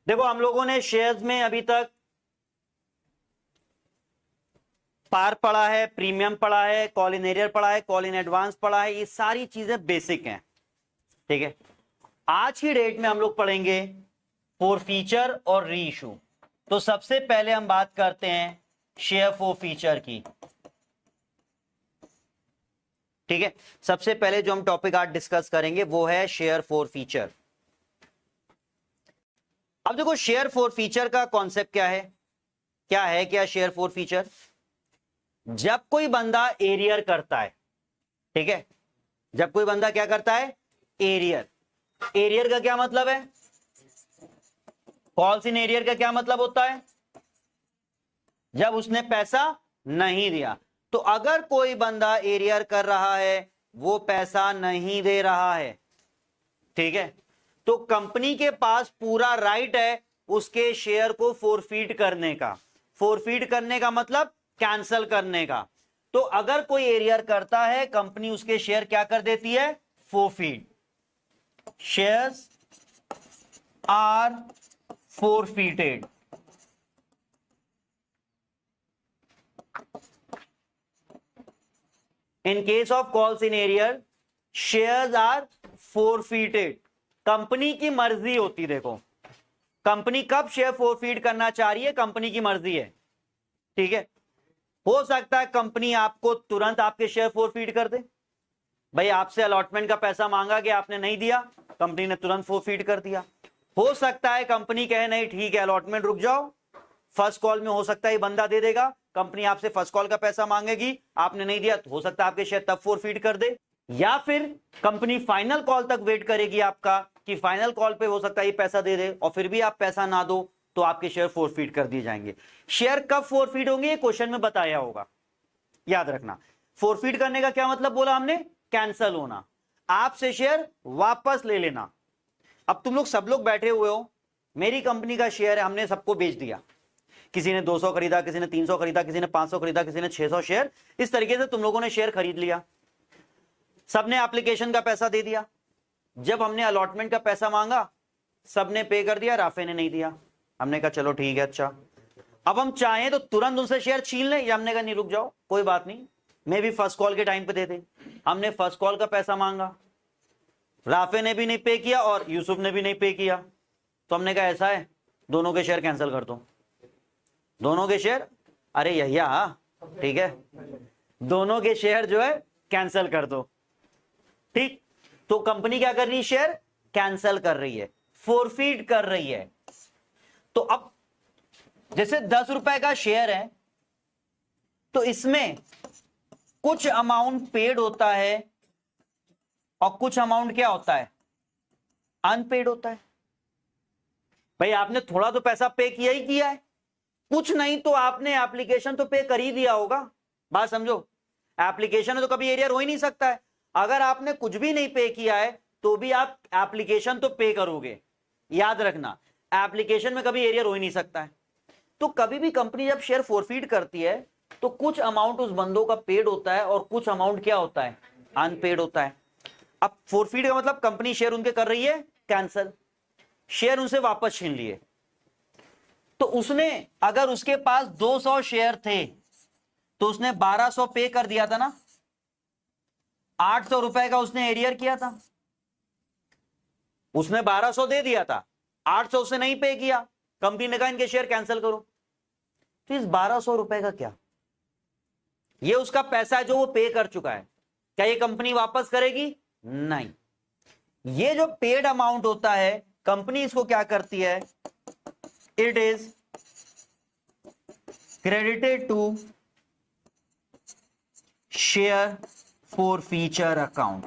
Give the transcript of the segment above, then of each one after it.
देखो हम लोगों ने शेयर्स में अभी तक पार पढ़ा है, प्रीमियम पढ़ा है, कॉल इन एरियर पढ़ा है, कॉल इन एडवांस पढ़ा है। ये सारी चीजें बेसिक हैं, ठीक है। आज की डेट में हम लोग पढ़ेंगे फोरफीचर और री इशू। तो सबसे पहले हम बात करते हैं शेयर फोरफीचर की, ठीक है। सबसे पहले जो हम टॉपिक आज डिस्कस करेंगे वो है शेयर फोरफीचर। अब देखो शेयर फोरफीचर का कॉन्सेप्ट क्या है, क्या शेयर फोरफीचर। जब कोई बंदा एरियर करता है, ठीक है, जब कोई बंदा क्या करता है, एरियर। एरियर का क्या मतलब है, कॉल्स इन एरियर का क्या मतलब होता है, जब उसने पैसा नहीं दिया। तो अगर कोई बंदा एरियर कर रहा है, वो पैसा नहीं दे रहा है, ठीक है, तो कंपनी के पास पूरा राइट है उसके शेयर को फोरफीट करने का। फोरफीट करने का मतलब कैंसल करने का। तो अगर कोई एरियर करता है, कंपनी उसके शेयर क्या कर देती है, forfeit. Shares are forfeited. In case of calls in arrear, shares are forfeited. Company की मर्जी होती, देखो कंपनी कब शेयर फोरफीट करना चाह रही है, कंपनी की मर्जी है, ठीक है। हो सकता है कंपनी आपको तुरंत आपके शेयर फोरफीट कर दे। भाई आपसे अलॉटमेंट का पैसा मांगा कि आपने नहीं दिया, कंपनी ने तुरंत फोरफीट कर दिया। हो सकता है कंपनी कहे नहीं ठीक है अलॉटमेंट रुक जाओ, फर्स्ट कॉल में हो सकता है ये बंदा दे देगा, कंपनी आपसे फर्स्ट कॉल का पैसा मांगेगी, आपने नहीं दिया तो हो सकता है आपके शेयर तब फोरफीट कर दे। या फिर कंपनी फाइनल कॉल तक वेट करेगी आपका कि फाइनल कॉल पे हो सकता है ये पैसा दे दे, और फिर भी आप पैसा ना दो तो आपके शेयर फोरफीट कर दिए जाएंगे। शेयर कब फोरफीट होंगे ये क्वेश्चन में बताया होगा, याद रखना। फोरफीट करने का क्या मतलब बोला हमने, कैंसल होना, आपसे शेयर वापस ले लेना। अब तुम लोग सब लोग बैठे हुए हो, मेरी कंपनी का शेयर है, हमने सबको बेच दिया, किसी ने 200 खरीदा, किसी ने 300 खरीदा, किसी ने 500 खरीदा, किसी ने 600 शेयर, इस तरीके से तुम लोगों ने शेयर खरीद लिया। सबने एप्लीकेशन का पैसा दे दिया, जब हमने अलॉटमेंट का पैसा मांगा सबने पे कर दिया, राफे ने नहीं दिया। हमने कहा चलो ठीक है, अच्छा अब हम चाहें तो तुरंत उनसे शेयर छीन लें, या हमने कहा नहीं रुक जाओ कोई बात नहीं, मैं भी फर्स्ट कॉल के टाइम पे दे दे। हमने फर्स्ट कॉल का पैसा मांगा, राफे ने भी नहीं पे किया और यूसुफ ने भी नहीं पे किया, तो हमने कहा ऐसा है दोनों के शेयर कैंसिल कर दो, दोनों के शेयर, अरे यहिया ठीक है, दोनों के शेयर जो है कैंसिल कर दो, ठीक। तो कंपनी क्या कर रही है, शेयर कैंसिल कर रही है, फोरफीट कर रही है। तो अब जैसे 10 रुपए का शेयर है, तो इसमें कुछ अमाउंट पेड होता है और कुछ अमाउंट क्या होता है, अनपेड होता है। भाई आपने थोड़ा तो पैसा पे किया ही किया है, कुछ नहीं तो आपने एप्लीकेशन तो पे कर ही दिया होगा। बात समझो, एप्लीकेशन तो कभी एरियर हो ही नहीं सकता है। अगर आपने कुछ भी नहीं पे किया है तो भी आप एप्लीकेशन तो पे करोगे, याद रखना, एप्लीकेशन में कभी एरियर हो ही नहीं सकता है। तो कभी भी कंपनी जब शेयर फोरफीट करती है तो कुछ अमाउंट उस बंदों का पेड होता है और कुछ अमाउंट क्या होता है, अनपेड होता है। अब फोरफीट का मतलब कंपनी शेयर उनके कर रही है कैंसल, शेयर उनसे वापस छीन लिए। तो उसने अगर उसके पास 200 शेयर थे तो उसने 1200 पे कर दिया था ना, 800 रुपए का उसने एरियर किया था, उसने 1200 दे दिया था, 800 उसने नहीं पे किया, कंपनी ने कहा इनके शेयर कैंसिल करो। तो इस 1200 रुपए का क्या, ये उसका पैसा है जो वो पे कर चुका है, क्या ये कंपनी वापस करेगी, नहीं। ये जो पेड अमाउंट होता है कंपनी इसको क्या करती है, it is credited to share forfeiture account.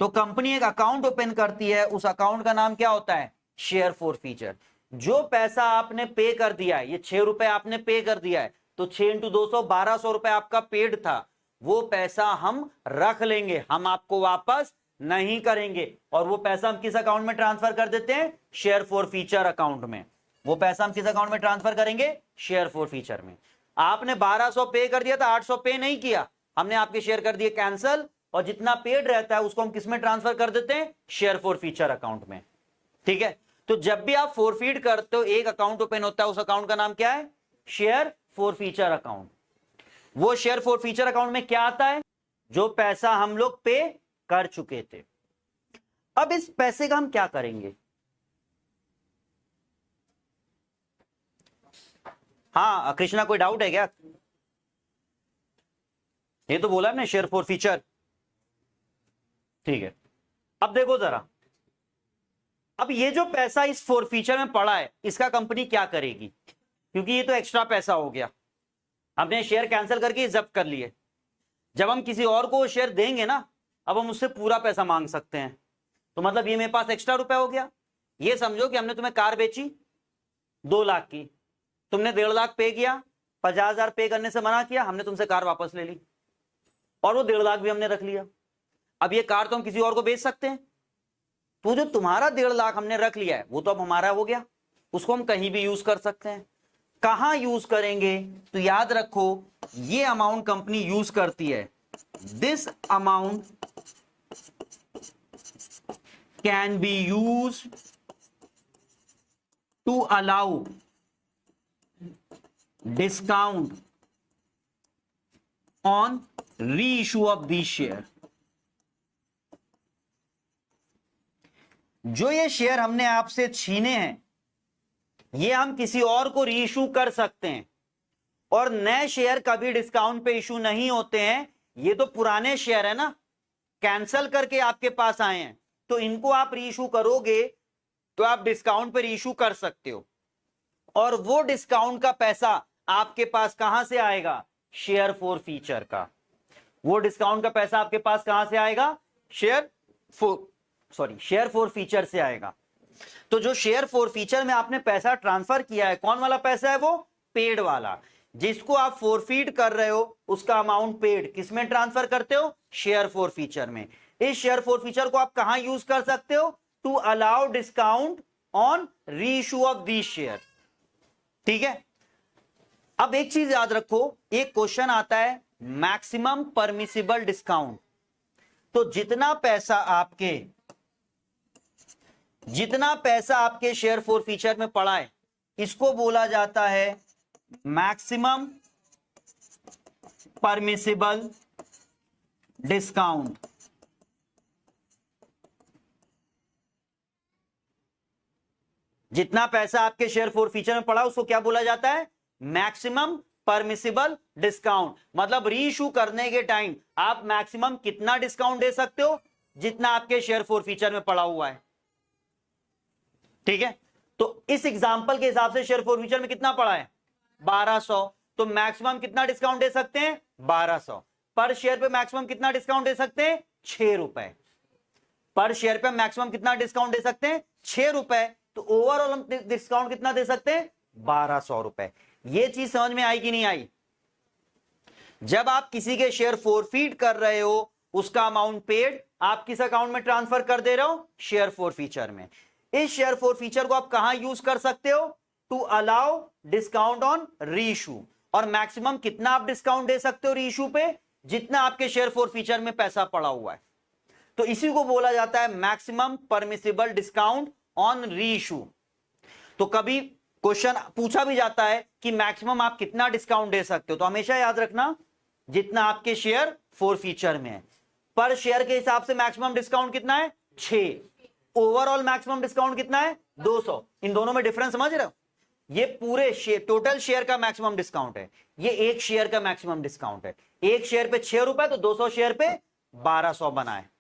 तो कंपनी एक अकाउंट ओपन करती है, उस अकाउंट का नाम क्या होता है, शेयर फोरफीचर। जो पैसा आपने पे कर दिया है, ये 6 रुपए आपने पे कर दिया है, तो 6 इंटू 200 1200 रुपए आपका पेड था, वो पैसा हम रख लेंगे, हम आपको वापस नहीं करेंगे। और वो पैसा हम किस अकाउंट में ट्रांसफर कर देते हैं, शेयर फोरफीचर अकाउंट में। वो पैसा हम किस अकाउंट में ट्रांसफर करेंगे, शेयर फोरफीचर में। आपने 1200 पे कर दिया था, 800 पे नहीं किया, हमने आपके शेयर कर दिए कैंसल, और जितना पेड रहता है उसको हम किस में ट्रांसफर कर देते हैं, शेयर फोरफीचर अकाउंट में, ठीक है। तो जब भी आप फोरफीड करते हो एक अकाउंट ओपन होता है, उस अकाउंट का नाम क्या है? Share forfeiture account. वो शेयर फोरफीचर अकाउंट में क्या आता है? जो पैसा हम लोग पे कर चुके थे। अब इस पैसे का हम क्या करेंगे? हाँ कृष्णा, कोई डाउट है क्या? ये तो बोला ना शेयर फोरफीचर, ठीक है। अब देखो जरा, अब ये जो पैसा इस फोरफीचर में पड़ा है, इसका कंपनी क्या करेगी? क्योंकि ये तो एक्स्ट्रा पैसा हो गया, हमने शेयर कैंसिल करके जब्त कर लिए। जब हम किसी और को शेयर देंगे ना, अब हम उससे पूरा पैसा मांग सकते हैं। तो मतलब ये मेरे पास एक्स्ट्रा रुपया हो गया। ये समझो कि हमने तुम्हें कार बेची 2 लाख की, तुमने 1.5 लाख पे किया, 50,000 पे करने से मना किया, हमने तुमसे कार वापस ले ली और वो 1.5 लाख भी हमने रख लिया। अब ये कार तो हम किसी और को बेच सकते हैं, तो जो तुम्हारा 1.5 लाख हमने रख लिया है वो तो अब हमारा हो गया, उसको हम कहीं भी यूज कर सकते हैं। कहां यूज करेंगे? तो याद रखो, ये अमाउंट कंपनी यूज करती है, this amount can be use to allow discount on reissue of the share. जो ये शेयर हमने आपसे छीने हैं, ये हम किसी और को री इशू कर सकते हैं, और नए शेयर कभी डिस्काउंट पे इशू नहीं होते हैं। ये तो पुराने शेयर है ना, कैंसल करके आपके पास आए हैं, तो इनको आप री इशू करोगे तो आप डिस्काउंट पे री इशू कर सकते हो, और वो डिस्काउंट का पैसा आपके पास कहां से आएगा? शेयर फोरफीचर का। वो डिस्काउंट का पैसा आपके पास कहां से आएगा? शेयर फोरफीचर से आएगा। तो जो शेयर फोरफीचर में आपने पैसा ट्रांसफर किया है, कौन वाला पैसा है? वो पेड वाला। जिसको आप फोरफीड कर रहे हो उसका अमाउंट पेड किसमें ट्रांसफर करते हो? शेयर फोरफीचर में। इस शेयर फोरफीचर को आप कहां यूज कर सकते हो? To allow discount on reissue of the share. ठीक है। अब एक चीज याद रखो, एक क्वेश्चन आता है मैक्सिमम परमिसिबल डिस्काउंट। तो जितना पैसा आपके शेयर फोरफीचर में पड़ा है, इसको बोला जाता है मैक्सिमम परमिसिबल डिस्काउंट। जितना पैसा आपके शेयर फोरफीचर में पड़ा उसको क्या बोला जाता है? Maximum permissible discount. मतलब री इशू करने के टाइम आप मैक्सिमम कितना डिस्काउंट दे सकते हो? जितना आपके शेयर फोरफीचर में पड़ा हुआ है। ठीक है। तो इस एग्जांपल के हिसाब से शेयर फोरफीचर में कितना पड़ा है? 1200। तो मैक्सिमम कितना डिस्काउंट दे सकते हैं? 1200 पर शेयर पे। मैक्सिमम कितना डिस्काउंट दे सकते हैं? 6 रुपए पर शेयर पे। मैक्सिमम कितना डिस्काउंट दे सकते हैं? 6 रुपए। तो ओवरऑल हम डिस्काउंट कितना दे सकते हैं? 1200 रुपए। ये चीज समझ में आई कि नहीं आई? जब आप किसी के शेयर फोरफीड कर रहे हो, उसका अमाउंट पेड आप किस अकाउंट में ट्रांसफर कर दे रहे हो? शेयर फोरफीचर में। इस शेयर फोरफीचर को आप कहां यूज कर सकते हो? To allow discount on reissue. और मैक्सिमम कितना आप डिस्काउंट दे सकते हो री इशू पे? जितना आपके शेयर फोरफीचर में पैसा पड़ा हुआ है। तो इसी को बोला जाता है मैक्सिमम परमिसिबल डिस्काउंट ऑन री इशू। तो कभी क्वेश्चन पूछा भी जाता है कि मैक्सिमम आप कितना डिस्काउंट दे सकते हो, तो हमेशा याद रखना जितना आपके शेयर फोरफीचर में है। पर शेयर के हिसाब से मैक्सिमम डिस्काउंट कितना है? 6। ओवरऑल मैक्सिमम डिस्काउंट कितना है? 200। इन दोनों में डिफरेंस समझ रहे हो? ये पूरे शेयर, टोटल शेयर का मैक्सिमम डिस्काउंट है, ये एक शेयर का मैक्सिमम डिस्काउंट है। एक शेयर पे 6 रुपए, तो 200 शेयर पे 1200 बना है।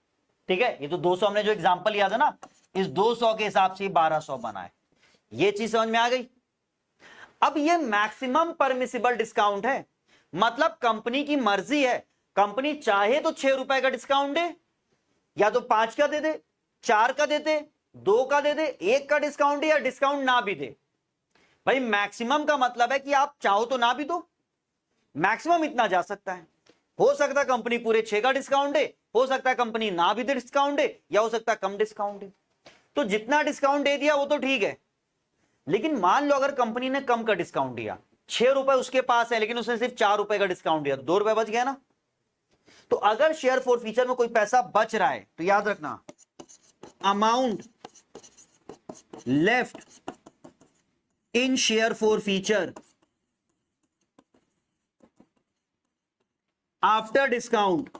ठीक है। ये तो 200 हमने जो एग्जांपल याद है ना, इस 200 के हिसाब से 1200 बना है। ये चीज समझ में आ गई? अब ये मैक्सिमम परमिसिबल डिस्काउंट है, मतलब कंपनी की मर्जी है। कंपनी चाहे तो 6 रुपए का डिस्काउंट दे, या तो 5 का दे दे, 4 का दे दे, 2 का दे दे, 1 का डिस्काउंट दे, या डिस्काउंट ना भी दे। भाई मैक्सिमम का मतलब है कि आप चाहो तो ना भी दो, मैक्सिमम इतना जा सकता है। हो सकता है कंपनी पूरे 6 का डिस्काउंट दे, हो सकता है कंपनी ना भी दे डिस्काउंट दे, या हो सकता है कम डिस्काउंट दे। तो जितना डिस्काउंट दे दिया वो तो ठीक है, लेकिन मान लो अगर कंपनी ने कम का डिस्काउंट दिया, 6 रुपए उसके पास है लेकिन उसने सिर्फ 4 रुपए का डिस्काउंट दिया, तो 2 रुपए बच गया ना। तो अगर शेयर फोरफीचर में कोई पैसा बच रहा है तो याद रखना amount left in share forfeiture after discount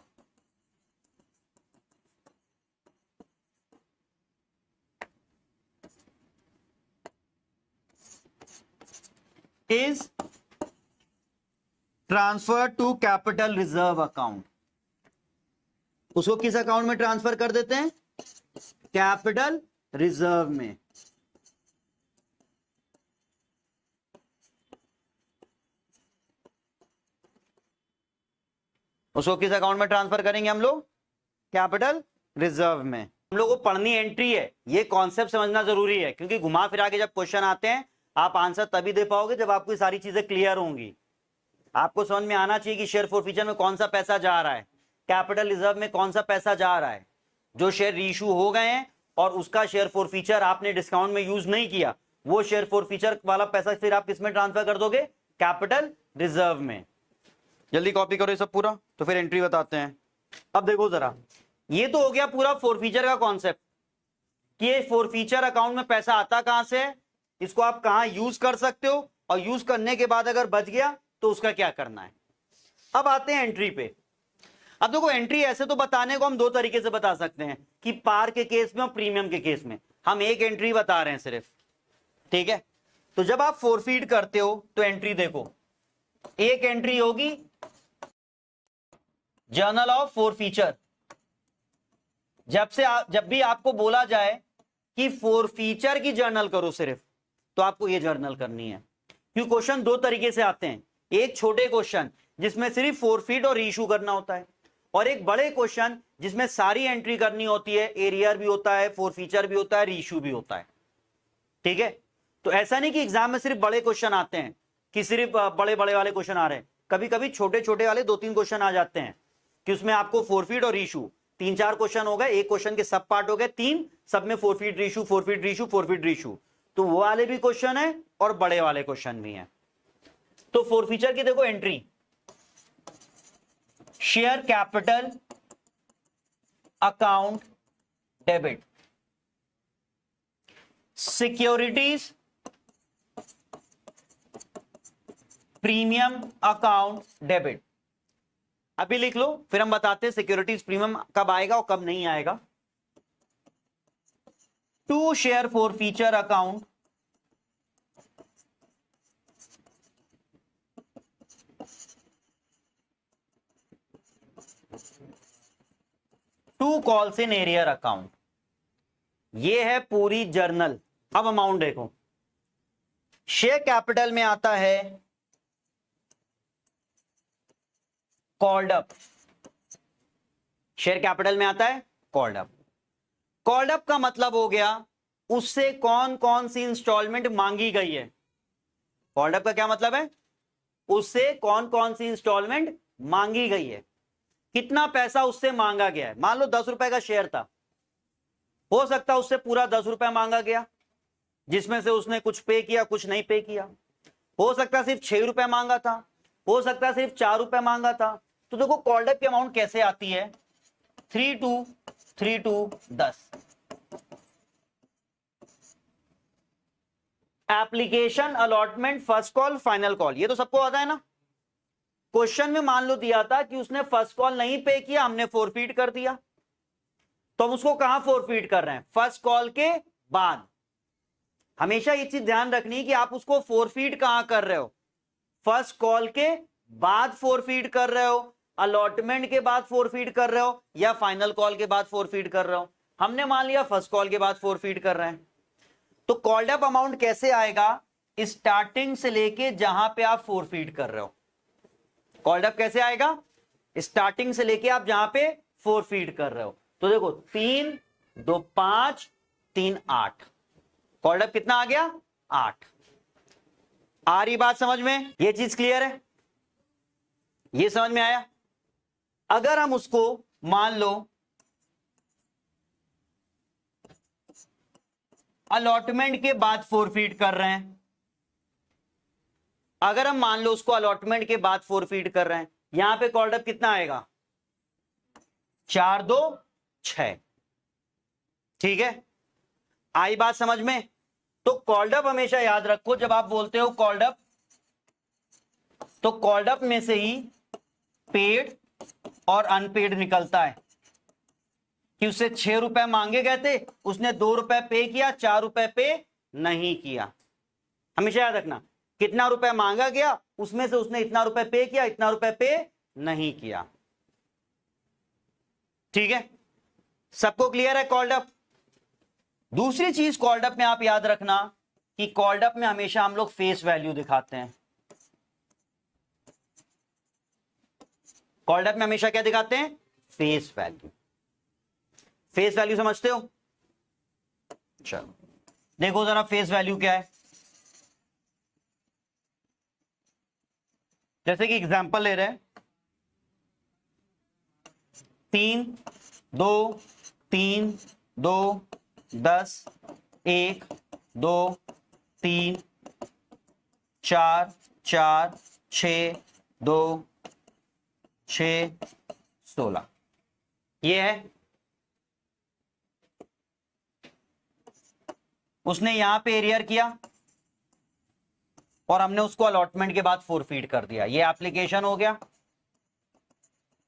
is transfer to capital reserve account. उसको किस अकाउंट में ट्रांसफर कर देते हैं? कैपिटल रिजर्व में। उसको किस अकाउंट में ट्रांसफर करेंगे हम लोग? कैपिटल रिजर्व में। हम लोग को पढ़नी एंट्री है, ये कॉन्सेप्ट समझना जरूरी है, क्योंकि घुमा फिरा के जब क्वेश्चन आते हैं आप आंसर तभी दे पाओगे जब आपको सारी चीजें क्लियर होंगी। आपको समझ में आना चाहिए कि शेयर फॉरफीचर में कौन सा पैसा जा रहा है, कैपिटल रिजर्व में कौन सा पैसा जा रहा है। जो शेयर रीइश्यू हो गए हैं और उसका शेयर फॉरफीचर आपने डिस्काउंट में यूज नहीं किया, वो शेयर फॉरफीचर वाला पैसा फिर आप किसमें ट्रांसफर कर दोगे? कैपिटल रिजर्व में। जल्दी कॉपी करो ये सब पूरा, तो फिर एंट्री बताते हैं। अब देखो जरा, ये तो हो गया पूरा फॉरफीचर का कॉन्सेप्ट कि ये फॉरफीचर अकाउंट में पैसा आता कहां से है, इसको आप कहां यूज कर सकते हो, और यूज करने के बाद अगर बच गया तो उसका क्या करना है। अब आते हैं एंट्री पे। अब देखो एंट्री ऐसे तो बताने को हम दो तरीके से बता सकते हैं, कि पार के केस में और प्रीमियम के केस में। हम एक एंट्री बता रहे हैं सिर्फ, ठीक है। तो जब आप फोरफीड करते हो तो एंट्री देखो, एक एंट्री होगी जर्नल ऑफ फॉरफीचर। जब भी आपको बोला जाए कि फॉरफीचर की जर्नल करो सिर्फ, तो आपको ये जर्नल करनी है। क्योंकि क्वेश्चन दो तरीके से आते हैं, एक छोटे क्वेश्चन जिसमें सिर्फ फोरफीड और रीइश्यू करना होता है, और एक बड़े क्वेश्चन जिसमें सारी एंट्री करनी होती है, एरियर भी होता है, फोरफीचर भी होता है, रीइश्यू भी होता है, ठीक है। तो ऐसा नहीं कि एग्जाम में सिर्फ बड़े क्वेश्चन आते हैं, कि सिर्फ बड़े बड़े वाले क्वेश्चन आ रहे हैं। कभी कभी छोटे छोटे वाले दो तीन क्वेश्चन आ जाते हैं कि उसमें आपको फोरफीड और रीइश्यू, तीन चार क्वेश्चन हो गए, एक क्वेश्चन के सब पार्ट हो गए तीन, सब में फोरफीड रीइश्यू, फोरफीड रीइश्यू, फोरफीड रीइश्यू। तो वो वाले भी क्वेश्चन है और बड़े वाले क्वेश्चन भी हैं। तो फोरफीचर की देखो entry, share capital account debit, securities premium account debit. अभी लिख लो, फिर हम बताते हैं सिक्योरिटीज प्रीमियम कब आएगा और कब नहीं आएगा। To share forfeiture account to calls in arrear account. ये है पूरी जर्नल। अब अमाउंट देखो, शेयर कैपिटल में आता है कॉल्ड अप, शेयर कैपिटल में आता है कॉल्ड अप। कॉल्ड अप का मतलब हो गया उससे कौन कौन सी इंस्टॉलमेंट मांगी गई है। कॉल्ड अप का क्या मतलब है? उससे कौन कौन सी इंस्टॉलमेंट मांगी गई है, कितना पैसा उससे मांगा गया है। मान लो 10 रुपए का शेयर था, हो सकता है उससे पूरा 10 रुपए मांगा गया, जिसमें से उसने कुछ पे किया, कुछ नहीं पे किया। हो सकता है सिर्फ 6 रुपए मांगा था, हो सकता है सिर्फ 4 रुपए मांगा था। तो देखो कॉल्ड अप की अमाउंट कैसे आती है, 3 to 10। Application, allotment, first call, final call, ये तो सबको आता है ना। क्वेश्चन में मान लो दिया था कि उसने फर्स्ट कॉल नहीं पे किया, हमने फोरफीड कर दिया, तो हम उसको कहां फोरफीड कर रहे हैं? फर्स्ट कॉल के बाद। हमेशा ये चीज ध्यान रखनी है कि आप उसको फोरफीड कहां कर रहे हो, फर्स्ट कॉल के बाद फोरफीड कर रहे हो, अलॉटमेंट के बाद फोरफीड कर रहे हो, या फाइनल कॉल के बाद फोरफीड कर रहे हो। हमने मान लिया फर्स्ट कॉल के बाद फोरफीड कर रहे हैं। तो कॉल्ड अप अमाउंट कैसे आएगा? स्टार्टिंग से लेके जहां पे आप फोरफीड कर रहे हो। कॉल्ड अप कैसे आएगा? स्टार्टिंग से लेके आप जहां पे फोरफीड कर रहे हो। तो देखो 3 2 5 3 8, कॉल्ड अप कितना आ गया? 8। आ रही बात समझ में? ये चीज क्लियर है? ये समझ में आया? अगर हम उसको मान लो अलॉटमेंट के बाद फोरफीड कर रहे हैं, अगर हम मान लो उसको अलॉटमेंट के बाद फोरफीड कर रहे हैं, यहां पे कॉल्ड अप कितना आएगा? 4 2 6, ठीक है। आई बात समझ में? तो कॉल्ड अप हमेशा याद रखो, जब आप बोलते हो कॉल्ड अप, तो कॉल्ड अप में से ही पेड और अनपेड निकलता है कि उससे 6 रुपए मांगे गए थे, उसने 2 रुपए पे किया, 4 रुपए पे नहीं किया। हमेशा याद रखना, कितना रुपए मांगा गया, उसमें से उसने इतना रुपए पे किया, इतना रुपए पे नहीं किया। ठीक है, सबको क्लियर है कॉल्ड अप? दूसरी चीज कॉल्ड अप में आप याद रखना कि कॉल्ड अप में हमेशा हम लोग फेस वैल्यू दिखाते हैं। कॉल्ड अप में हमेशा क्या दिखाते हैं? Face value. फेस वैल्यू समझते हो? चलो देखो जरा फेस वैल्यू क्या है। जैसे कि एग्जांपल ले रहे हैं, 3 2 3 2 10 1 2 3 4 4 6 2 6 16 ये है। उसने यहां पे एरियर किया और हमने उसको अलॉटमेंट के बाद फोरफीड कर दिया। ये एप्लीकेशन हो गया,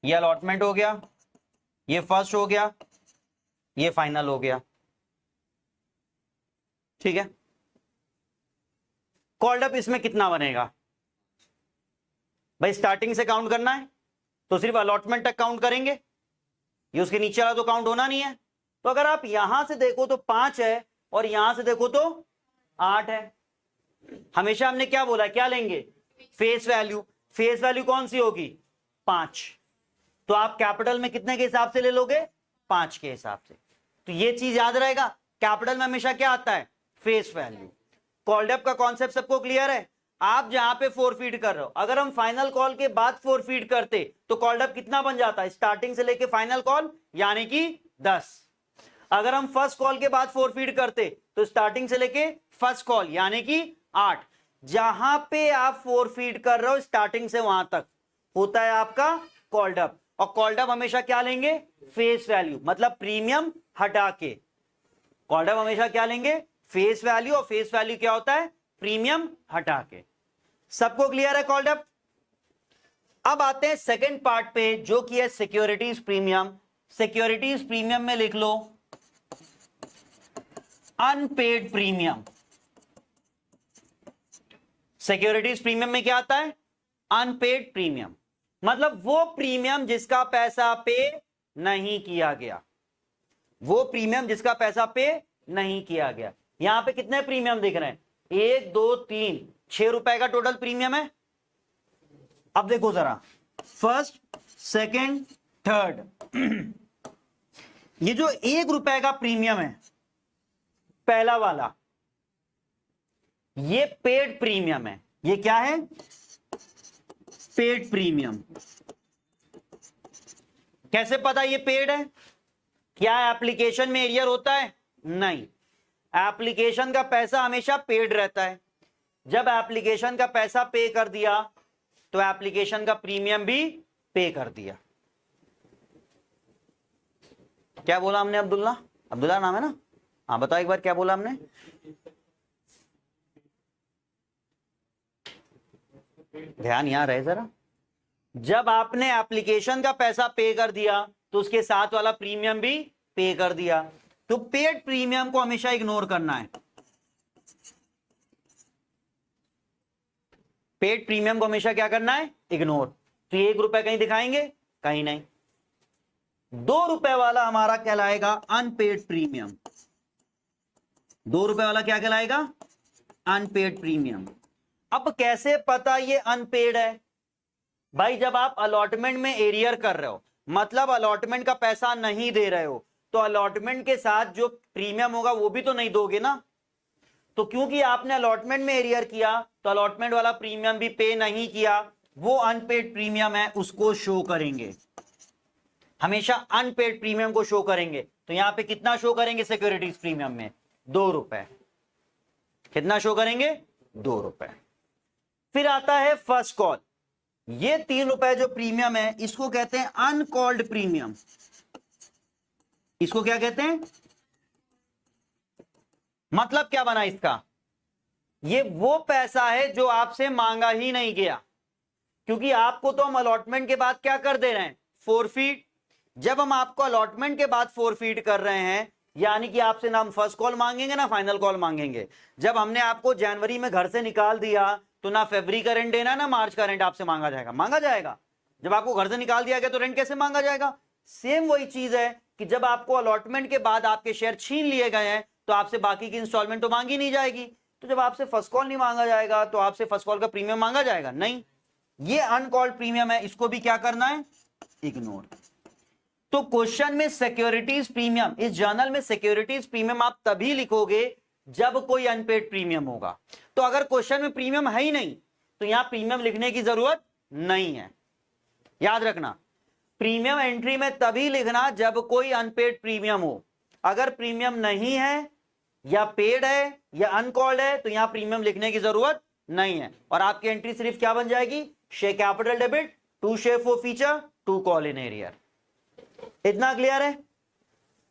ये अलॉटमेंट हो गया, ये फर्स्ट हो गया, ये फाइनल हो गया। ठीक है, कॉल्ड अप इसमें कितना बनेगा भाई? स्टार्टिंग से काउंट करना है तो सिर्फ अलॉटमेंट तक काउंट करेंगे, ये उसके नीचे वाला तो काउंट होना नहीं है। तो अगर आप यहां से देखो तो 5 है और यहां से देखो तो 8 है। हमेशा हमने क्या बोला, क्या लेंगे? Face value. फेस वैल्यू कौन सी होगी? 5। तो आप कैपिटल में कितने के हिसाब से ले लोगे? 5 के हिसाब से। तो ये चीज याद रहेगा, कैपिटल में हमेशा क्या आता है? Face value. कॉल्ड अप का कॉन्सेप्ट सबको क्लियर है? आप जहां पे फोरफीड कर रहे हो, अगर हम फाइनल कॉल के बाद फोरफीड करते तो कॉल्ड अप कितना बन जाता है? स्टार्टिंग से लेके फाइनल कॉल यानी कि 10। अगर हम फर्स्ट कॉल के बाद फोरफीड करते तो स्टार्टिंग से लेके फर्स्ट कॉल यानी कि 8। जहां पे आप फोरफीड कर रहे हो स्टार्टिंग से वहां तक होता है आपका कॉल्ड अप। और कॉल्ड अप हमेशा क्या लेंगे? फेस वैल्यू, मतलब प्रीमियम हटा के। कॉल्ड अप हमेशा क्या लेंगे? फेस वैल्यू, और फेस वैल्यू क्या होता है? प्रीमियम हटा के। सबको क्लियर है कॉल्ड अप? अब आते हैं सेकंड पार्ट पे जो कि है सिक्योरिटीज प्रीमियम। सिक्योरिटीज प्रीमियम में लिख लो अनपेड प्रीमियम। सिक्योरिटीज प्रीमियम में क्या आता है? अनपेड प्रीमियम, मतलब वो प्रीमियम जिसका पैसा पे नहीं किया गया। वो प्रीमियम जिसका पैसा पे नहीं किया गया। यहां पे कितने प्रीमियम दिख रहे हैं? 1 2 3 6 रुपए का टोटल प्रीमियम है। अब देखो जरा, फर्स्ट सेकंड थर्ड ये जो 1 रुपए का प्रीमियम है पहला वाला, ये पेड प्रीमियम है। ये क्या है? Paid premium. कैसे पता ये पेड है? क्या एप्लीकेशन में एरियर होता है? नहीं, एप्लीकेशन का पैसा हमेशा पेड रहता है। जब एप्लीकेशन का पैसा पे कर दिया तो एप्लीकेशन का प्रीमियम भी पे कर दिया। क्या बोला हमने? अब्दुल्ला, अब्दुल्ला नाम है ना? हाँ बताओ एक बार, क्या बोला हमने? ध्यान यहां रहे जरा। जब आपने एप्लीकेशन का पैसा पे कर दिया तो उसके साथ वाला प्रीमियम भी पे कर दिया। तो पेड प्रीमियम को हमेशा इग्नोर करना है। पेड प्रीमियम को हमेशा क्या करना है? इग्नोर। तो 1 रुपए कहीं दिखाएंगे? कहीं नहीं। 2 रुपए वाला हमारा कहलाएगा अनपेड प्रीमियम। 2 रुपए वाला क्या कहलाएगा? Unpaid premium. अब कैसे पता ये अनपेड है? भाई जब आप अलॉटमेंट में एरियर कर रहे हो, मतलब अलॉटमेंट का पैसा नहीं दे रहे हो, तो अलॉटमेंट के साथ जो प्रीमियम होगा वो भी तो नहीं दोगे ना। तो क्योंकि आपने अलॉटमेंट में एरियर किया तो अलॉटमेंट वाला प्रीमियम भी पे नहीं किया, वो अनपेड प्रीमियम है, उसको शो करेंगे। हमेशा अनपेड प्रीमियम को शो करेंगे। तो यहां पे कितना शो करेंगे सिक्योरिटीज प्रीमियम में? 2 रुपए। कितना शो करेंगे? 2 रुपए। फिर आता है फर्स्ट कॉल। ये 3 रुपए जो प्रीमियम है इसको कहते हैं अनकॉल्ड प्रीमियम। इसको क्या कहते हैं? मतलब क्या बना इसका, ये वो पैसा है जो आपसे मांगा ही नहीं गया, क्योंकि आपको तो हम अलॉटमेंट के बाद क्या कर दे रहे हैं, फोरफीट। जब हम आपको अलॉटमेंट के बाद फोरफीट कर रहे हैं, यानी कि आपसे ना हम फर्स्ट कॉल मांगेंगे ना फाइनल कॉल मांगेंगे। जब हमने आपको जनवरी में घर से निकाल दिया तो ना फरवरी का रेंट देना ना मार्च का रेंट आपसे मांगा जाएगा, मांगा जाएगा। जब आपको घर से निकाल दिया गया तो रेंट कैसे मांगा जाएगा। सेम वही चीज है कि जब आपको अलॉटमेंट के बाद आपके शेयर छीन लिए गए हैं तो आपसे बाकी की इंस्टॉलमेंट तो मांगी नहीं जाएगी। तो जब आपसे फर्स्ट कॉल नहीं मांगा जाएगा तो आपसे फर्स्ट कॉल का प्रीमियम मांगा जाएगा नहीं। ये अनकॉल्ड प्रीमियम है, इसको भी क्या करना है, इग्नोर। तो क्वेश्चन में सिक्योरिटीज प्रीमियम, इस जर्नल में सिक्योरिटीज प्रीमियम आप तभी लिखोगे जब कोई अनपेड प्रीमियम होगा। तो अगर क्वेश्चन में प्रीमियम है ही नहीं तो यहां प्रीमियम लिखने की जरूरत नहीं है। याद रखना, प्रीमियम एंट्री में तभी लिखना जब कोई अनपेड प्रीमियम हो। अगर प्रीमियम नहीं है या पेड है या अनकॉल्ड है तो यहां प्रीमियम लिखने की जरूरत नहीं है, और आपकी एंट्री सिर्फ क्या बन जाएगी, share capital debit, to share forfeiture, to call in arrear. इतना क्लियर है।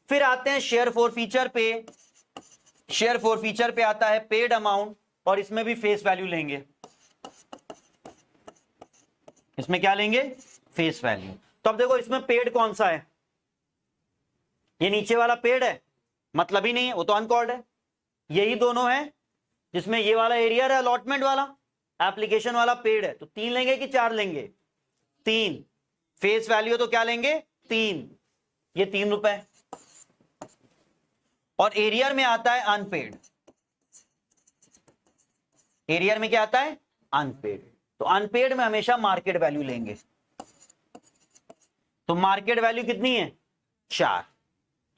फिर आते हैं शेयर फॉर फीचर पे। शेयर फॉर फीचर पे आता है पेड अमाउंट, और इसमें भी फेस वैल्यू लेंगे। इसमें क्या लेंगे, फेस वैल्यू। तो अब देखो इसमें पेड कौन सा है, ये नीचे वाला पेड है, मतलब ही नहीं है, वो तो अनकॉल्ड है। यही दोनों है जिसमें ये वाला एरिया है अलॉटमेंट वाला, एप्लीकेशन वाला पेड है। तो 3 लेंगे कि 4 लेंगे, 3। फेस वैल्यू तो क्या लेंगे, 3, ये 3 रुपए। और एरियर में आता है अनपेड, एरियर में क्या आता है, अनपेड। तो अनपेड में हमेशा मार्केट वैल्यू लेंगे। तो मार्केट वैल्यू कितनी है, 4,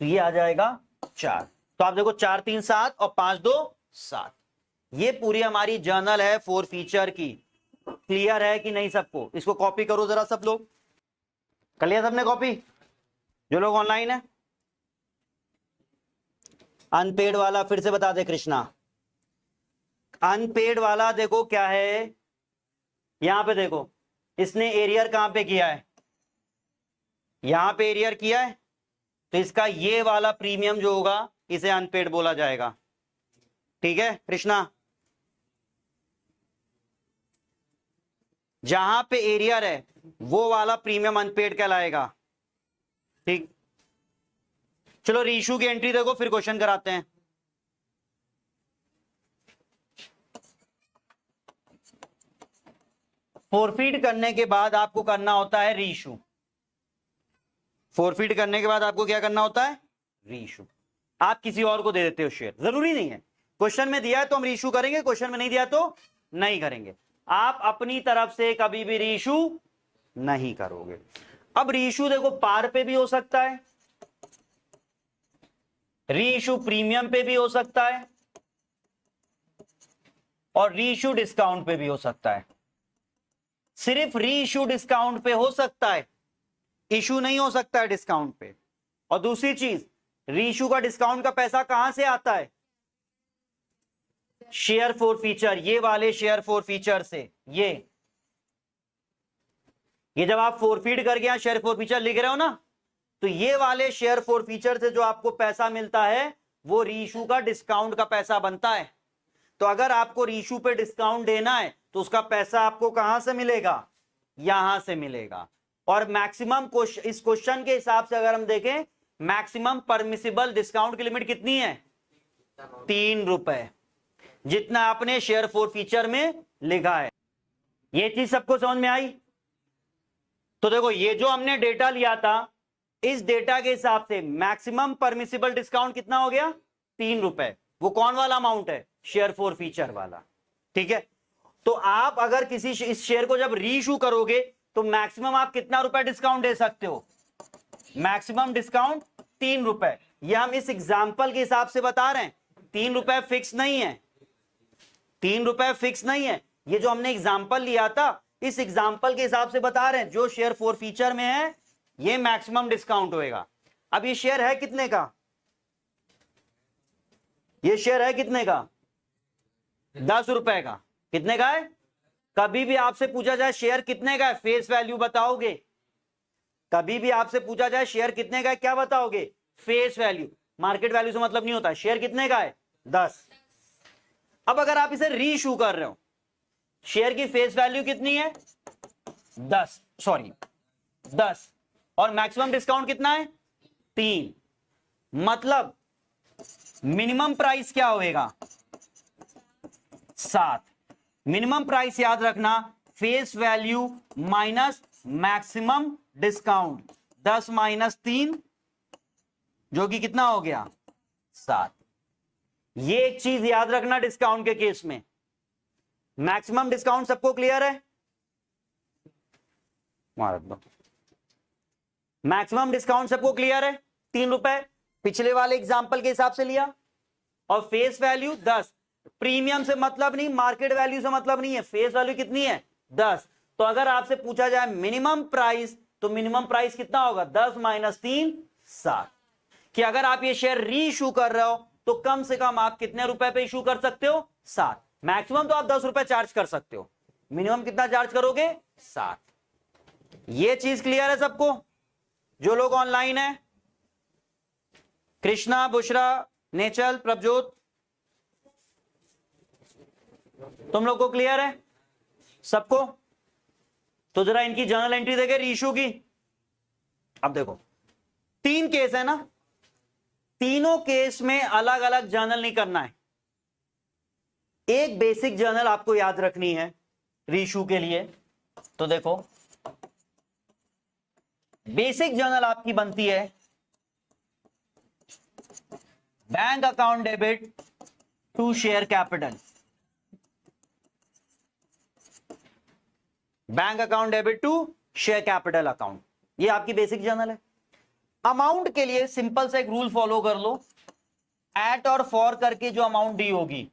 तो ये आ जाएगा 4। तो आप देखो 4 3 7 और 5 2 7। ये पूरी हमारी जर्नल है फोर फीचर की। क्लियर है कि नहीं सबको। इसको कॉपी करो जरा सब लोग, कर लिया सबने कॉपी, जो लोग ऑनलाइन है। अनपेड वाला फिर से बता दे कृष्णा। अनपेड वाला देखो क्या है, यहां पे देखो इसने एरियर कहां पे किया है, यहां पे एरियर किया है, तो इसका ये वाला प्रीमियम जो होगा इसे अनपेड बोला जाएगा। ठीक है कृष्णा, जहां पे एरियर है वो वाला प्रीमियम अनपेड कहलाएगा। ठीक, चलो रीइशू की एंट्री देखो फिर क्वेश्चन कराते हैं। फोरफीट करने के बाद आपको करना होता है रीइशू। फोरफीट करने के बाद आपको क्या करना होता है, रीइशू। आप किसी और को दे देते हो शेयर, जरूरी नहीं है। क्वेश्चन में दिया है तो हम रीइशू करेंगे, क्वेश्चन में नहीं दिया तो नहीं करेंगे। आप अपनी तरफ से कभी भी रीइशू नहीं करोगे। अब रीइशू देखो पार पे भी हो सकता है, रीइशू प्रीमियम पे भी हो सकता है, और रीइशू डिस्काउंट पे भी हो सकता है। सिर्फ रीइशू डिस्काउंट पे हो सकता है, इशू नहीं हो सकता है डिस्काउंट पे। और दूसरी चीज, रीइशू का डिस्काउंट का पैसा कहां से आता है, शेयर फॉर फीचर, ये वाले शेयर फॉर फीचर से। ये जब आप फोरफीट करके यहां शेयर फॉर फीचर लिख रहे हो ना, तो ये वाले शेयर फॉर फीचर से जो आपको पैसा मिलता है वो रीइशू का डिस्काउंट का पैसा बनता है। तो अगर आपको रीइशू पे डिस्काउंट देना है तो उसका पैसा आपको कहां से मिलेगा, यहां से मिलेगा। और मैक्सिमम इस क्वेश्चन के हिसाब से अगर हम देखें, मैक्सिमम परमिसिबल डिस्काउंट की लिमिट कितनी है, 3 रुपए, जितना आपने शेयर फॉर फीचर में लिखा है। ये चीज सबको समझ में आई। तो देखो ये जो हमने डेटा लिया था, इस डेटा के हिसाब से मैक्सिमम परमिसिबल डिस्काउंट कितना हो गया, 3 रुपए। वो कौन वाला अमाउंट है, शेयर फॉर फीचर वाला। ठीक है, तो आप अगर किसी इस शेयर को जब रीइशू करोगे तो मैक्सिमम आप कितना रुपए डिस्काउंट दे सकते हो, मैक्सिमम डिस्काउंट 3 रुपए। ये हम इस एग्जाम्पल के हिसाब से बता रहे हैं, 3 रुपए फिक्स नहीं है, 3 रुपए फिक्स नहीं है। ये जो हमने एग्जाम्पल लिया था, इस एग्जाम्पल के हिसाब से बता रहे हैं, जो शेयर फॉर फीचर में है ये मैक्सिमम डिस्काउंट होएगा। अब ये शेयर है कितने का, ये शेयर है कितने का, 10 रुपए का। कितने का है, कभी भी आपसे पूछा जाए शेयर कितने का है, फेस वैल्यू बताओगे। कभी भी आपसे पूछा जाए शेयर कितने का है, क्या बताओगे, फेस वैल्यू। मार्केट वैल्यू से मतलब नहीं होता, शेयर कितने का है, 10। अब अगर आप इसे री इशू कर रहे हो, शेयर की फेस वैल्यू कितनी है 10, सॉरी 10, और मैक्सिमम डिस्काउंट कितना है 3, मतलब मिनिमम प्राइस क्या होएगा 7। मिनिमम प्राइस याद रखना, face value minus maximum discount, 10 minus 3 जो कि कितना हो गया 7। ये एक चीज याद रखना डिस्काउंट के केस में। मैक्सिमम डिस्काउंट सबको क्लियर है? मैक्सिमम डिस्काउंट सबको क्लियर है? 3 रुपए पिछले वाले एग्जांपल के हिसाब से लिया, और फेस वैल्यू 10। प्रीमियम से मतलब नहीं, मार्केट वैल्यू से मतलब नहीं है, फेस वैल्यू कितनी है 10। तो अगर आपसे पूछा जाए मिनिमम प्राइस, तो मिनिमम प्राइस कितना होगा 10 माइनस 3 7। कि अगर आप ये शेयर री इशू कर रहे हो तो कम से कम आप कितने रुपए पे इशू कर सकते हो 7। मैक्सिमम तो आप 10 रुपए चार्ज कर सकते हो, मिनिमम कितना चार्ज करोगे 7। ये चीज क्लियर है सबको? जो लोग ऑनलाइन है, कृष्णा, बुशरा, नेचल, प्रभजोत, तुम लोग को क्लियर है सबको? तो जरा इनकी जर्नल एंट्री देखे रीइशू की। अब देखो 3 केस है ना, तीनों केस में अलग अलग जर्नल नहीं करना है, एक बेसिक जर्नल आपको याद रखनी है रीइशू के लिए। तो देखो बेसिक जर्नल आपकी बनती है bank account debit to share capital, bank account debit to share capital account, ये आपकी बेसिक जर्नल है। अमाउंट के लिए सिंपल सा एक रूल फॉलो कर लो, एट और फॉर करके जो अमाउंट दी होगी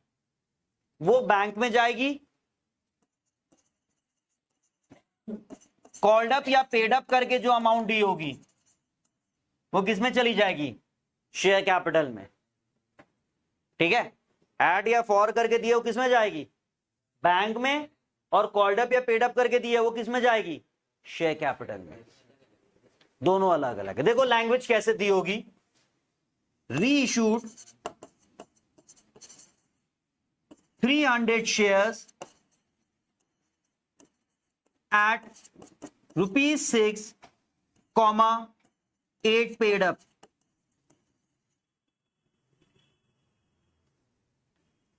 वो बैंक में जाएगी, कॉल्ड अप या पेड अप करके जो अमाउंट दी होगी वो किस में चली जाएगी शेयर कैपिटल में। ठीक है, एड या फॉर करके दिए वो किस में जाएगी बैंक में, और कॉल्ड अप या पेड अप करके दिए वो किस में जाएगी शेयर कैपिटल में। दोनों अलग अलग है। देखो लैंग्वेज कैसे दी होगी, री issued 300 shares at ₹6, 8 paid up.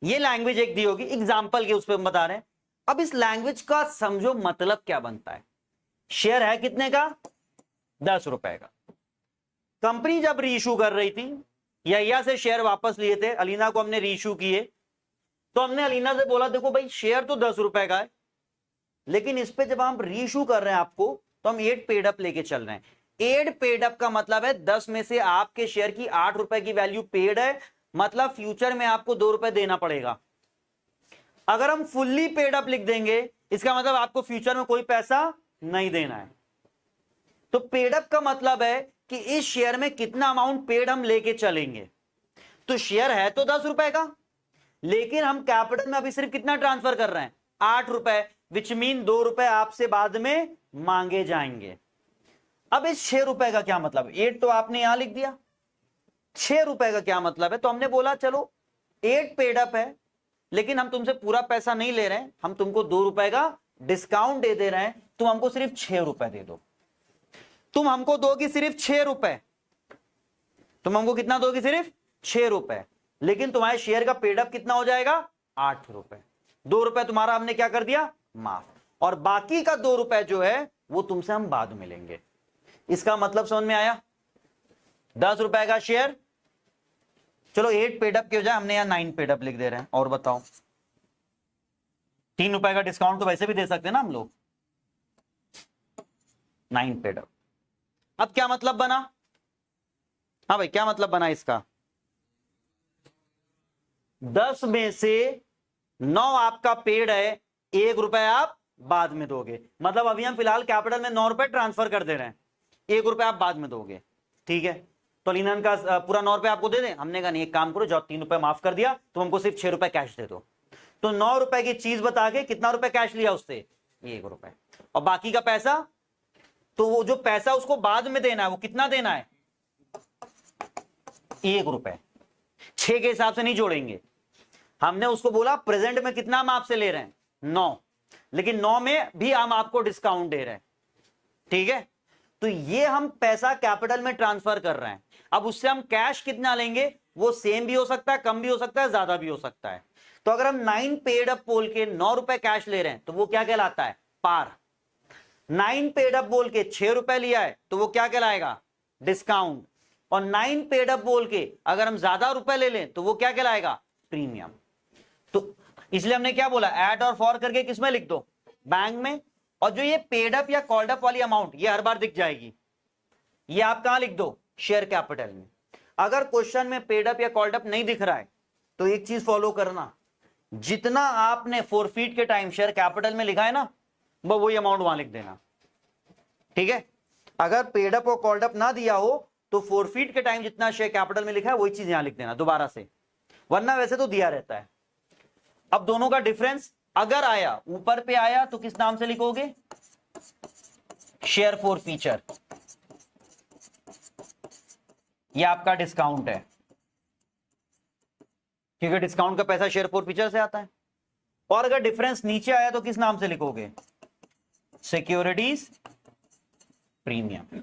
ये लैंग्वेज एक दी होगी, एग्जाम्पल के उस पर हम बता रहे हैं। अब इस लैंग्वेज का समझो मतलब क्या बनता है। शेयर है कितने का 10 रुपए का। कंपनी जब रीइशू कर रही थी, यहिया से शेयर वापस लिए थे, अलीना को हमने रीइशू किए, तो हमने अलीना से बोला देखो भाई शेयर तो 10 रुपए का है, लेकिन इस पे जब हम रीइशू कर रहे हैं आपको, तो हम 8 पेड अप लेके चल रहे हैं। 8 पेड अप का मतलब है 10 में से आपके शेयर की 8 रुपए की वैल्यू पेड है, मतलब फ्यूचर में आपको 2 रुपए देना पड़ेगा। अगर हम फुल्ली पेड अप लिख देंगे, इसका मतलब आपको फ्यूचर में कोई पैसा नहीं देना है। तो पेड अप का मतलब है कि इस शेयर में कितना अमाउंट पेड हम लेके चलेंगे। तो शेयर है तो 10 रुपए का, लेकिन हम कैपिटल में अभी सिर्फ कितना ट्रांसफर कर रहे हैं 8 रुपए, विच मीन 2 रुपए आपसे बाद में मांगे जाएंगे। अब इस 6 रुपए का क्या मतलब, 8 तो आपने यहां लिख दिया, 6 रुपए का क्या मतलब है। तो हमने बोला चलो 8 पेड अप है, लेकिन हम तुमसे पूरा पैसा नहीं ले रहे हैं, हम तुमको 2 रुपए का डिस्काउंट दे दे रहे हैं, तुम हमको सिर्फ 6 रुपए दे दो। तुम हमको दोगी सिर्फ 6 रुपए, तुम हमको कितना दोगी सिर्फ 6 रुपए, लेकिन तुम्हारे शेयर का पेडअप कितना हो जाएगा 8 रुपए। 2 रुपए तुम्हारा हमने क्या कर दिया माफ, और बाकी का 2 रुपए जो है वो तुमसे हम बाद में लेंगे। इसका मतलब समझ में आया? 10 रुपए का शेयर, चलो 8 पेडअप की हो जाए, हमने यहां 9 पेडअप लिख दे रहे हैं। और बताओ 3 रुपए का डिस्काउंट तो वैसे भी दे सकते हैं ना हम लोग, 9 पेडअप। अब क्या मतलब बना, हाँ भाई क्या मतलब बना इसका, 10 में से 9 आपका पेड है, 1 रुपए आप बाद में दोगे। मतलब अभी हम फिलहाल कैपिटल में 9 रुपए ट्रांसफर कर दे रहे हैं, 1 रुपए आप बाद में दोगे। ठीक है, तो लिनन का पूरा 9 रुपए आपको दे दें। हमने कहा नहीं, एक काम करो, जाओ 3 रुपए माफ कर दिया, तो हमको सिर्फ 6 रुपए कैश दे दो। तो 9 रुपए की चीज बता के कितना रुपए कैश लिया उससे 1 रुपए, और बाकी का पैसा, तो वो जो पैसा उसको बाद में देना है वो कितना देना है 1 रुपए। 6 के हिसाब से नहीं जोड़ेंगे। हमने उसको बोला प्रेजेंट में कितना हम आपसे ले रहे हैं, 9, लेकिन 9 में भी हम आपको डिस्काउंट दे रहे हैं, ठीक है। तो ये हम पैसा कैपिटल में ट्रांसफर कर रहे हैं। अब उससे हम कैश कितना लेंगे, वो सेम भी हो सकता है, कम भी हो सकता है, ज्यादा भी हो सकता है। तो अगर हम 9 पेड अप बोल के 9 रुपए कैश ले रहे हैं तो वो क्या कहलाता है, पार। 9 पेड अप बोल के 6 रुपए लिया है तो वो क्या कहलाएगा, डिस्काउंट। और 9 पेड अप बोल के अगर हम ज्यादा रुपए ले लें तो वो क्या कहलाएगा, प्रीमियम। तो इसलिए हमने क्या बोला, एट और फॉर करके किसमें लिख दो, बैंक में। और जो ये पेड अप या कॉल्ड अप वाली अमाउंट ये हर बार दिख जाएगी, ये आप कहां लिख दो, शेयर कैपिटल में। अगर क्वेश्चन में पेड अप या कॉल्ड अप नहीं दिख रहा है तो एक चीज फॉलो करना, जितना आपने फोरफीट के टाइम शेयर कैपिटल में लिखा है ना, वही अमाउंट वहां लिख देना, ठीक है। अगर पेड अप और कॉल्ड अप ना दिया हो तो फोरफीट के टाइम जितना शेयर कैपिटल में लिखा है वही चीज यहां लिख देना दोबारा से, वरना वैसे तो दिया रहता है। अब दोनों का डिफरेंस अगर आया, ऊपर पे आया तो किस नाम से लिखोगे, शेयर फॉर फीचर, ये आपका डिस्काउंट है, क्योंकि डिस्काउंट का पैसा शेयर फॉर फीचर से आता है। और अगर डिफरेंस नीचे आया तो किस नाम से लिखोगे, सिक्योरिटीज प्रीमियम,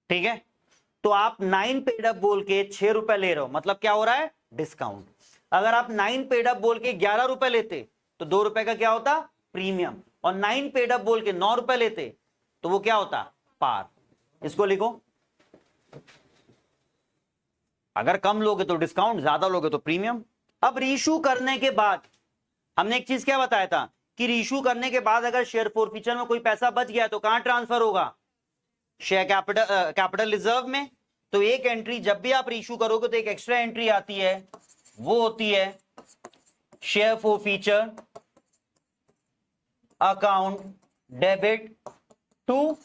ठीक है। तो आप 9 पेड अप बोल के 6 रुपए ले रहे हो, मतलब क्या हो रहा है, डिस्काउंट। अगर आप 9 पेड अप बोल के 11 रुपए लेते तो 2 रुपए का क्या होता, प्रीमियम। और 9 पेड अप बोल के 9 रुपए लेते तो वो क्या होता, पार। इसको लिखो, अगर कम लोगे तो डिस्काउंट, ज्यादा लोगे तो प्रीमियम। अब रीइश्यू करने के बाद हमने एक चीज क्या बताया था कि रीइश्यू करने के बाद अगर शेयर फॉरफीचर में कोई पैसा बच गया तो कहां ट्रांसफर होगा, शेयर कैपिटल रिजर्व में। तो एक एंट्री जब भी आप रीइश्यू करोगे तो एक एक्स्ट्रा एंट्री आती है, वो होती है share forfeiture account debit to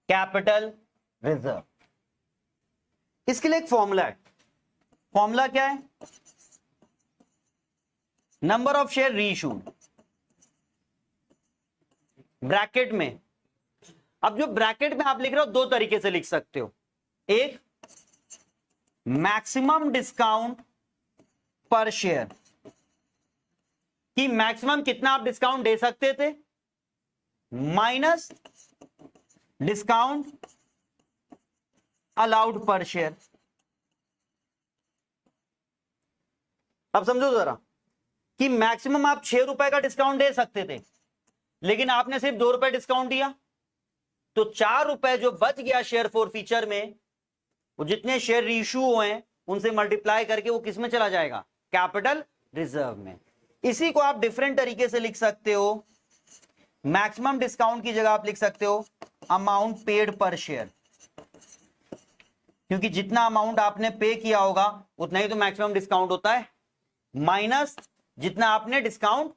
capital reserve. इसके लिए एक फॉर्मूला है, फॉर्मूला क्या है, number of share reissued bracket में। अब जो ब्रैकेट में आप लिख रहे हो दो तरीके से लिख सकते हो, एक मैक्सिमम डिस्काउंट पर शेयर, कि मैक्सिमम कितना आप डिस्काउंट दे सकते थे, माइनस डिस्काउंट अलाउड पर शेयर। अब समझो जरा कि मैक्सिमम आप 6 रुपए का डिस्काउंट दे सकते थे, लेकिन आपने सिर्फ 2 रुपए डिस्काउंट दिया, तो 4 रुपए जो बच गया शेयर फॉरफीचर में, वो जितने शेयर रीइश्यू हुए हैं उनसे मल्टीप्लाई करके वो किस में चला जाएगा, कैपिटल रिजर्व में। इसी को आप डिफरेंट तरीके से लिख सकते हो, मैक्सिमम डिस्काउंट की जगह आप लिख सकते हो अमाउंट पेड पर शेयर, क्योंकि जितना अमाउंट आपने पे किया होगा उतना ही तो मैक्सिमम डिस्काउंट होता है, माइनस जितना आपने डिस्काउंट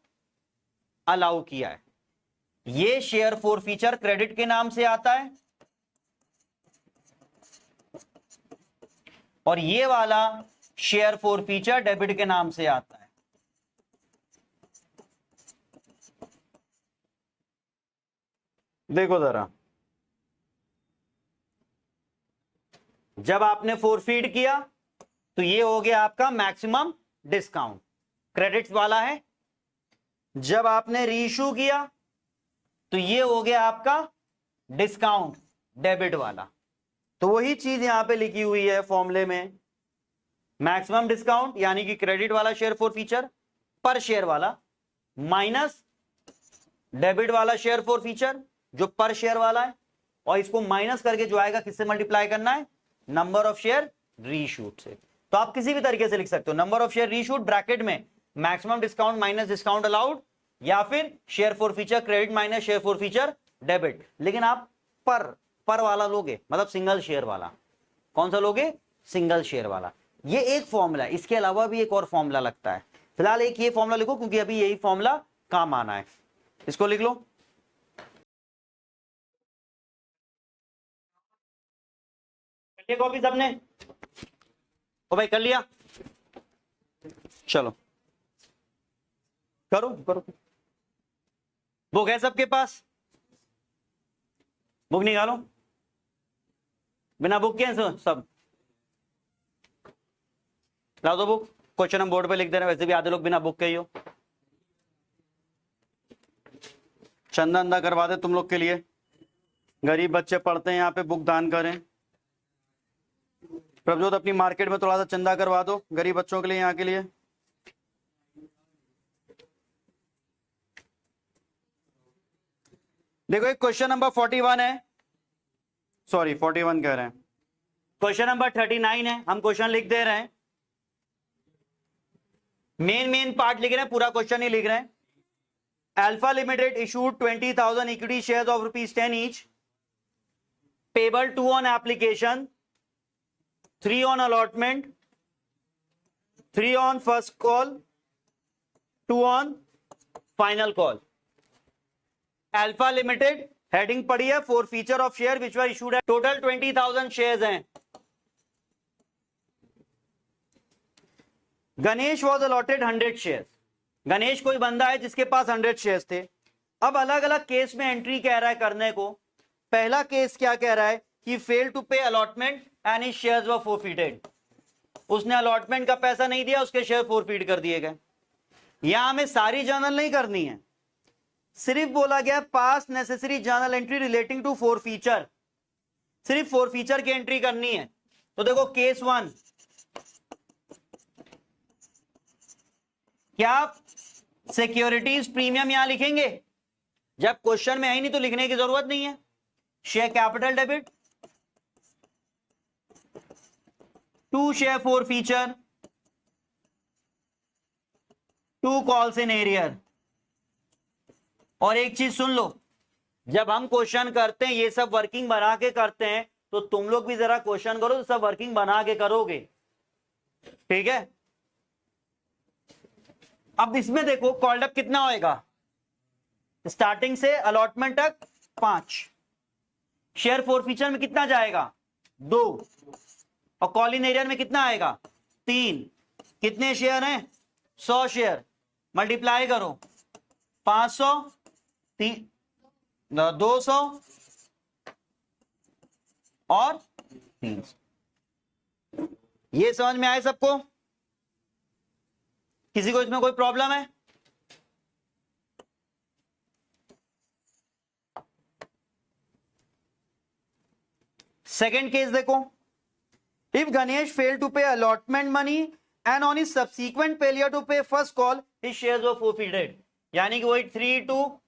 अलाउ किया है। ये शेयर फॉरफीचर क्रेडिट के नाम से आता है और ये वाला शेयर फॉरफीचर डेबिट के नाम से आता है। देखो जरा, जब आपने फॉरफीड किया तो ये हो गया आपका मैक्सिमम डिस्काउंट, क्रेडिट वाला है। जब आपने रीइश्यू किया तो ये हो गया आपका डिस्काउंट, डेबिट वाला। तो वही चीज यहां पे लिखी हुई है फॉर्मूले में, मैक्सिमम डिस्काउंट यानी कि क्रेडिट वाला शेयर फॉरफीचर पर शेयर वाला, माइनस डेबिट वाला शेयर फॉरफीचर जो पर शेयर वाला है, और इसको माइनस करके जो आएगा किससे मल्टीप्लाई करना है, नंबर ऑफ शेयर रीइश्यूड से। तो आप किसी भी तरीके से लिख सकते हो, number of share reissued bracket में maximum discount minus discount allowed, या फिर share forfeiture credit minus share forfeiture debit. लेकिन आप पर वाला लोगे, मतलब सिंगल शेयर वाला। कौन सा लोगे, सिंगल शेयर वाला। ये एक फॉर्मूला है, इसके अलावा भी एक और फॉर्मूला लगता है। फिलहाल एक ये फॉर्मूला लिखो क्योंकि अभी यही फॉर्मूला काम आना है, इसको लिख लो। कॉपी सबने, ओ भाई कर लिया, चलो करो करो। बुक है सबके पास, बुक निकालो। बिना बुक के सब ला दो बुक, क्वेश्चन हम बोर्ड पे लिख दे रहे हैं, वैसे भी आधे लोग बिना बुक के ही हो। चंदा अंदा करवा दे तुम लोग के लिए, गरीब बच्चे पढ़ते हैं यहाँ पे, बुक दान करें। प्रभजोत अपनी मार्केट में थोड़ा सा चंदा करवा दो गरीब बच्चों के लिए, यहाँ के लिए। देखो एक क्वेश्चन नंबर 41 है, सॉरी 41 कह रहे हैं, क्वेश्चन नंबर 39 है। हम क्वेश्चन लिख दे रहे हैं, मेन पार्ट लिख रहे हैं, पूरा क्वेश्चन ही लिख रहे हैं। Alpha Limited issued 20,000 equity shares of ₹10 each, payable 2 on application, 3 on allotment, 3 on first call, 2 on final call. Alpha Limited heading पड़ी है forfeiture of share which were issued at total 20,000 shares हैं। Ganesh was allotted 100 shares। Ganesh कोई बंदा है जिसके पास 100 shares थे। अब अलग अलग केस में एंट्री कह रहा है करने को। पहला केस क्या कह रहा है कि fail to pay allotment and his shares were forfeited. उसने अलॉटमेंट का पैसा नहीं दिया, उसके शेयर फोरफीट कर दिए गए। यहां हमें सारी जर्नल नहीं करनी है, सिर्फ बोला गया pass necessary journal entry relating to forfeiture, सिर्फ फोरफीचर की एंट्री करनी है। तो देखो केस 1, क्या सिक्योरिटीज प्रीमियम यहां लिखेंगे? जब क्वेश्चन में है ही नहीं तो लिखने की जरूरत नहीं है। Share capital debit to share forfeiture to calls in arrear. और एक चीज सुन लो, जब हम क्वेश्चन करते हैं ये सब वर्किंग बना के करते हैं, तो तुम लोग भी जरा क्वेश्चन करो तो सब वर्किंग बना के करोगे, ठीक है? अब इसमें देखो कॉल्ड अप कितना होएगा, स्टार्टिंग से अलॉटमेंट तक 5, शेयर फोरफीचर में कितना जाएगा 2, और कॉल इन एरियर में कितना आएगा 3। कितने शेयर हैं 100 शेयर, मल्टीप्लाई करो 500, 200 और 300। ये समझ में आए सबको? किसी को इसमें कोई प्रॉब्लम है? सेकेंड केस देखो, if Ganesh fail to pay allotment money and on his subsequent failure to pay first call his shares were forfeited. यानी कि वही 3-2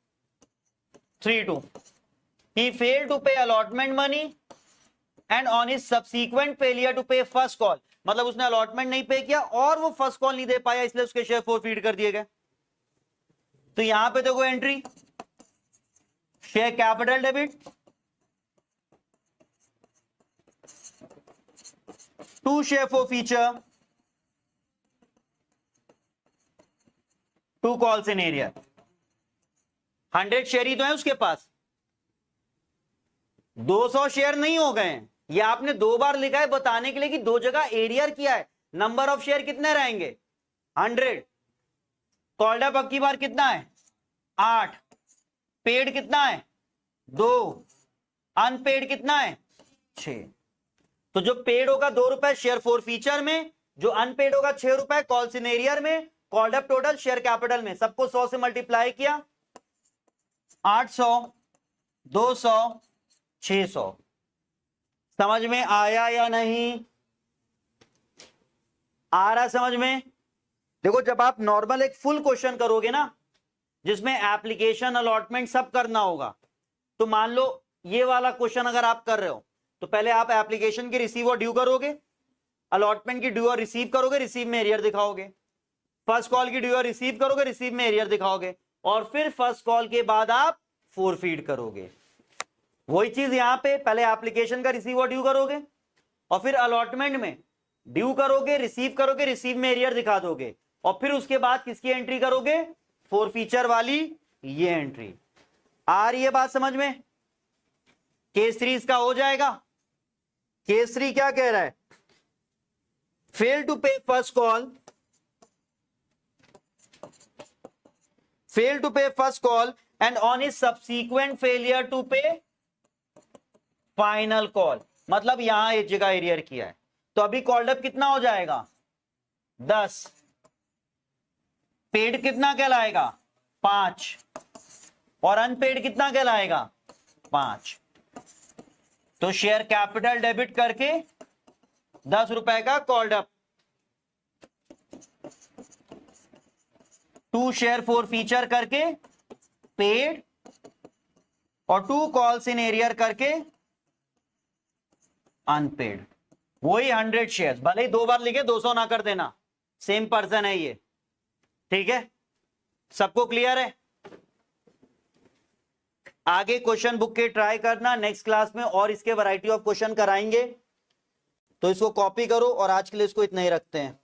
ही fail to pay allotment money and on his subsequent failure to pay first call, मतलब उसने allotment नहीं पे किया और वो फर्स्ट कॉल नहीं दे पाया, इसलिए उसके शेयर फोरफीट कर दिए गए। तो यहां पे देखो entry, share capital debit to share forfeiture to calls in arrear. 100 share ही तो है उसके पास, 200 शेयर नहीं हो गए हैं। ये आपने 2 बार लिखा है बताने के लिए कि 2 जगह एरियर किया है। नंबर ऑफ शेयर कितने रहेंगे 100। कॉल्ड अप अब की बार कितना है 8, पेड कितना है 2, अनपेड कितना है 6। तो जो पेड होगा 2 रुपए शेयर फोरफीचर में, जो अनपेड होगा 6 रुपए कॉल्स इन एरियर में, called up total share capital में। सबको 100 से मल्टीप्लाई किया, 800, 200, 600। समझ में आया या नहीं? आ रहा समझ में? देखो जब आप नॉर्मल एक फुल क्वेश्चन करोगे ना, जिसमें एप्लीकेशन अलॉटमेंट सब करना होगा, तो मान लो ये वाला क्वेश्चन अगर आप कर रहे हो, तो पहले आप एप्लीकेशन की रिसीव और ड्यू करोगे, अलॉटमेंट की ड्यू और रिसीव करोगे, रिसीव में एरियर दिखाओगे, फर्स्ट कॉल की ड्यू और रिसीव करोगे, रिसीव में एरियर दिखाओगे, और फिर फर्स्ट कॉल के बाद आप फोरफीड करोगे। वही चीज यहां पे पहले एप्लीकेशन का रिसीव और ड्यू करोगे, और फिर अलॉटमेंट में ड्यू करोगे, रिसीव करोगे, रिसीव में एरियर दिखा दोगे, और फिर उसके बाद किसकी एंट्री करोगे फोरफीचर वाली, ये एंट्री। आ रही है बात समझ में? केस 3 इसका हो जाएगा। केस 3 क्या कह रहा है, fail to pay first call, failed to pay first call and on his subsequent failure to pay final call। मतलब यहां एक जगह एरियर किया है, तो अभी कॉल्ड अप कितना हो जाएगा 10, पेड कितना कहलाएगा 5, और अनपेड कितना कहलाएगा 5। तो शेयर कैपिटल डेबिट करके 10 रुपए का called up, 2 share for feature करके पेड, और 2 कॉल्स इन एरियर करके अनपेड। वही 100 शेयर्स, भले ही 2 बार लिखे 200 ना कर देना, सेम पर्सन है ये। ठीक है, सबको क्लियर है? आगे क्वेश्चन बुक के ट्राई करना, नेक्स्ट क्लास में और इसके वैरायटी ऑफ क्वेश्चन कराएंगे, तो इसको कॉपी करो और आज के लिए इसको इतना ही रखते हैं।